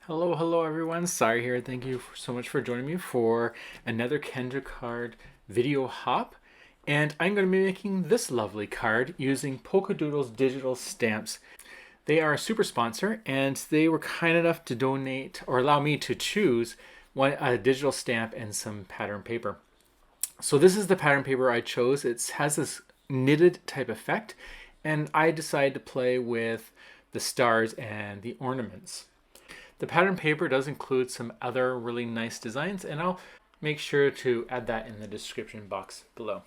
Hello everyone, Sejr here. Thank you so much for joining me for another Kendra card video hop. And I'm going to be making this lovely card using Polkadoodles digital stamps. They are a super sponsor and they were kind enough to donate or allow me to choose a digital stamp and some pattern paper. So this is the pattern paper I chose. It has this knitted type effect and I decided to play with the stars and the ornaments. The pattern paper does include some other really nice designs, and I'll make sure to add that in the description box below.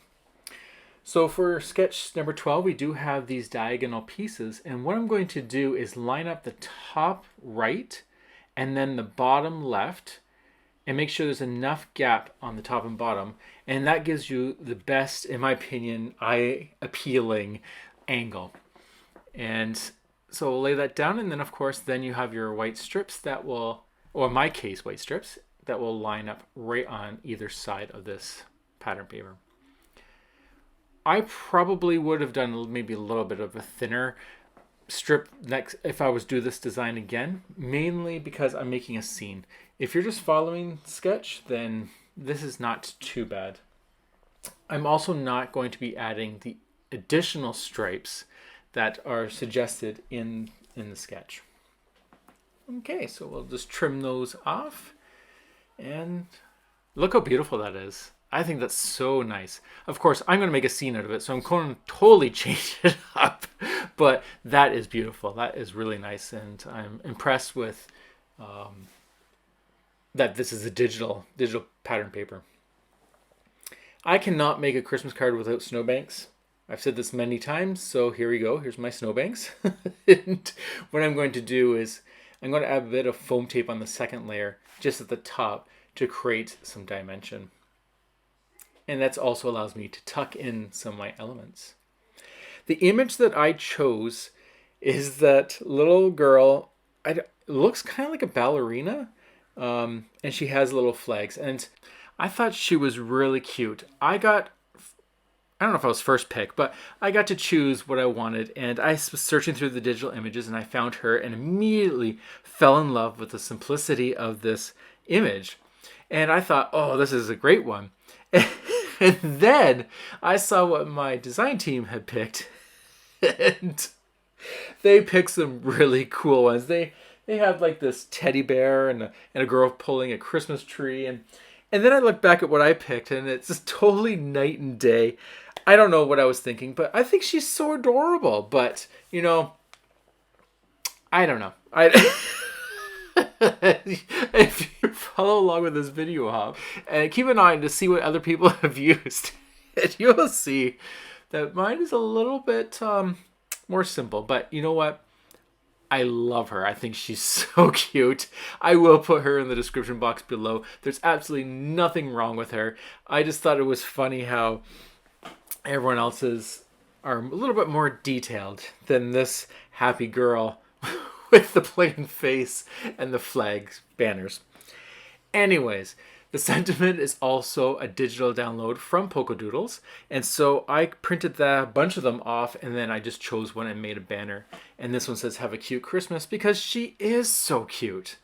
So for sketch number 12, we do have these diagonal pieces, and what I'm going to do is line up the top right and then the bottom left and make sure there's enough gap on the top and bottom, and that gives you the best, in my opinion, eye appealing angle. And so we'll lay that down, and then of course then you have your white strips that will, or in my case white strips, that will line up right on either side of this pattern paper. I probably would have done maybe a little bit of a thinner strip next if I was do this design again, mainly because I'm making a scene. If you're just following sketch, then this is not too bad. I'm also not going to be adding the additional stripes that are suggested in the sketch. Okay, so we'll just trim those off, and look how beautiful that is. I think that's so nice. Of course, I'm going to make a scene out of it, so I'm going to totally change it up, but that is beautiful. That is really nice, and I'm impressed with that this is a digital pattern paper. I cannot make a Christmas card without snowbanks. I've said this many times, so here we go. Here's my snowbanks. And what I'm going to do is I'm going to add a bit of foam tape on the second layer just at the top to create some dimension. And that also allows me to tuck in some of my elements. The image that I chose is that little girl. It looks kind of like a ballerina, and she has little flags. And I thought she was really cute. I don't know if I was first pick, but I got to choose what I wanted, and I was searching through the digital images and I found her and immediately fell in love with the simplicity of this image. And I thought, oh, this is a great one. And then I saw what my design team had picked, and they picked some really cool ones. They have like this teddy bear and a girl pulling a Christmas tree, and then I look back at what I picked, and it's just totally night and day. I don't know what I was thinking, but I think she's so adorable. But, you know, I don't know. If you follow along with this video hop, and keep an eye to see what other people have used, and you'll see that mine is a little bit more simple. But you know what? I love her. I think she's so cute. I will put her in the description box below. There's absolutely nothing wrong with her. I just thought it was funny how everyone else's are a little bit more detailed than this happy girl with the plain face and the flags banners. Anyways, the sentiment is also a digital download from Polkadoodles, and so I printed a bunch of them off, and then I just chose one and made a banner. And this one says, "Have a cute Christmas," because she is so cute.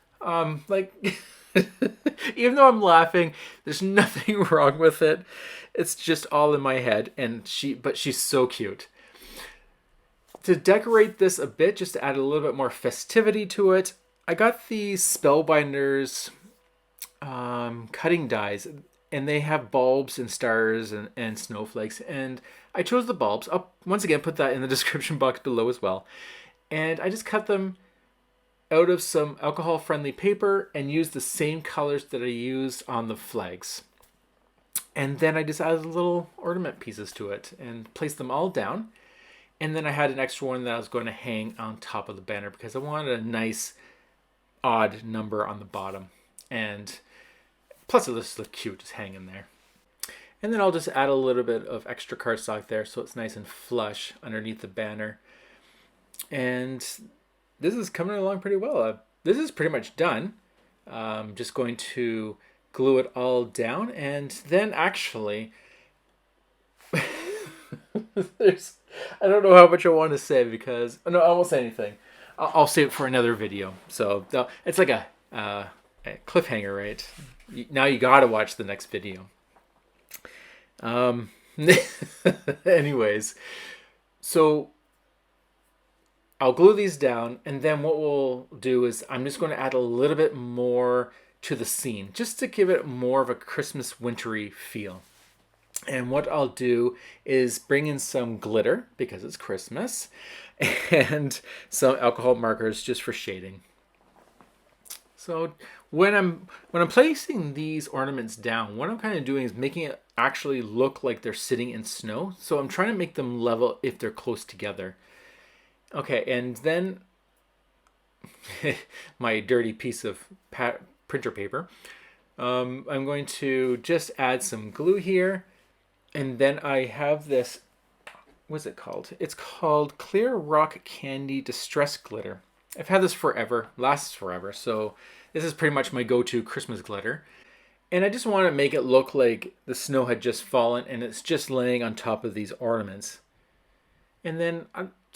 Even though I'm laughing, there's nothing wrong with it. It's just all in my head, but she's so cute. To decorate this a bit, just to add a little bit more festivity to it, I got these Spellbinders cutting dies, and they have bulbs and stars and snowflakes, and I chose the bulbs. I'll once again put that in the description box below as well. And I just cut them out of some alcohol-friendly paper and used the same colors that I used on the flags. And then I just added little ornament pieces to it and placed them all down. And then I had an extra one that I was going to hang on top of the banner because I wanted a nice odd number on the bottom. And plus it looks cute just hanging there. And then I'll just add a little bit of extra cardstock there so it's nice and flush underneath the banner. And this is coming along pretty well. This is pretty much done. I'm just going to glue it all down, and then actually I don't know how much I want to say because no, I won't say anything. I'll save it for another video. So it's like a cliffhanger, right? Now you gotta watch the next video. Anyways, so I'll glue these down, and then what we'll do is I'm just going to add a little bit more to the scene, just to give it more of a Christmas wintry feel. And what I'll do is bring in some glitter, because it's Christmas, and some alcohol markers just for shading. So when I'm placing these ornaments down, what I'm kind of doing is making it actually look like they're sitting in snow. So I'm trying to make them level if they're close together. Okay, and then my dirty piece of printer paper. I'm going to just add some glue here, and then I have this. What's it called? It's called Clear Rock Candy Distress Glitter. I've had this forever, lasts forever, so this is pretty much my go-to Christmas glitter. And I just want to make it look like the snow had just fallen and it's just laying on top of these ornaments. And then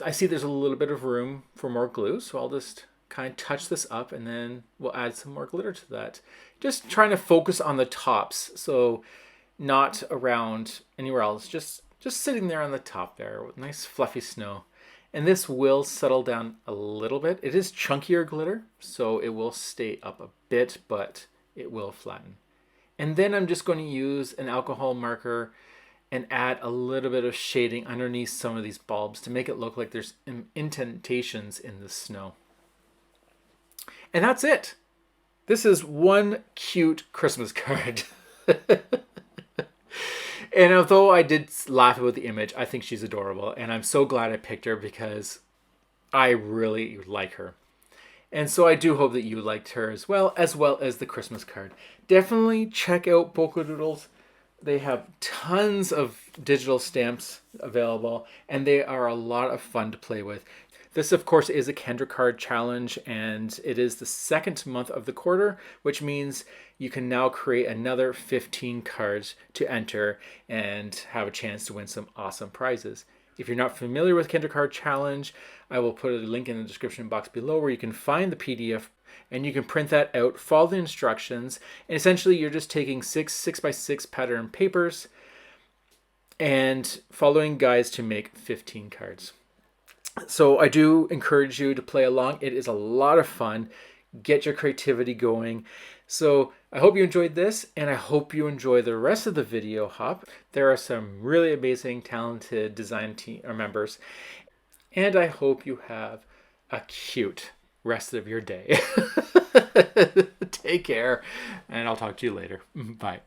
I see there's a little bit of room for more glue, so I'll just kind of touch this up and then we'll add some more glitter to that. Just trying to focus on the tops, so not around anywhere else, just sitting there on the top there with nice fluffy snow. And this will settle down a little bit. It is chunkier glitter, so it will stay up a bit, but it will flatten. And then I'm just going to use an alcohol marker and add a little bit of shading underneath some of these bulbs to make it look like there's indentations in the snow. And that's it. This is one cute Christmas card. And although I did laugh about the image, I think she's adorable. And I'm so glad I picked her because I really like her. And so I do hope that you liked her as well as the Christmas card. Definitely check out Polkadoodles. They have tons of digital stamps available, and they are a lot of fun to play with. This, of course, is a Kendra card challenge, and it is the second month of the quarter, which means you can now create another 15 cards to enter and have a chance to win some awesome prizes. If you're not familiar with Kendra Card Challenge, I will put a link in the description box below where you can find the PDF and you can print that out, follow the instructions, and essentially you're just taking 6x6 pattern papers and following guides to make 15 cards. So I do encourage you to play along. It is a lot of fun. Get your creativity going. So I hope you enjoyed this, and I hope you enjoy the rest of the video hop. There are some really amazing, talented design team members, and I hope you have a cute rest of your day. Take care, and I'll talk to you later. Bye.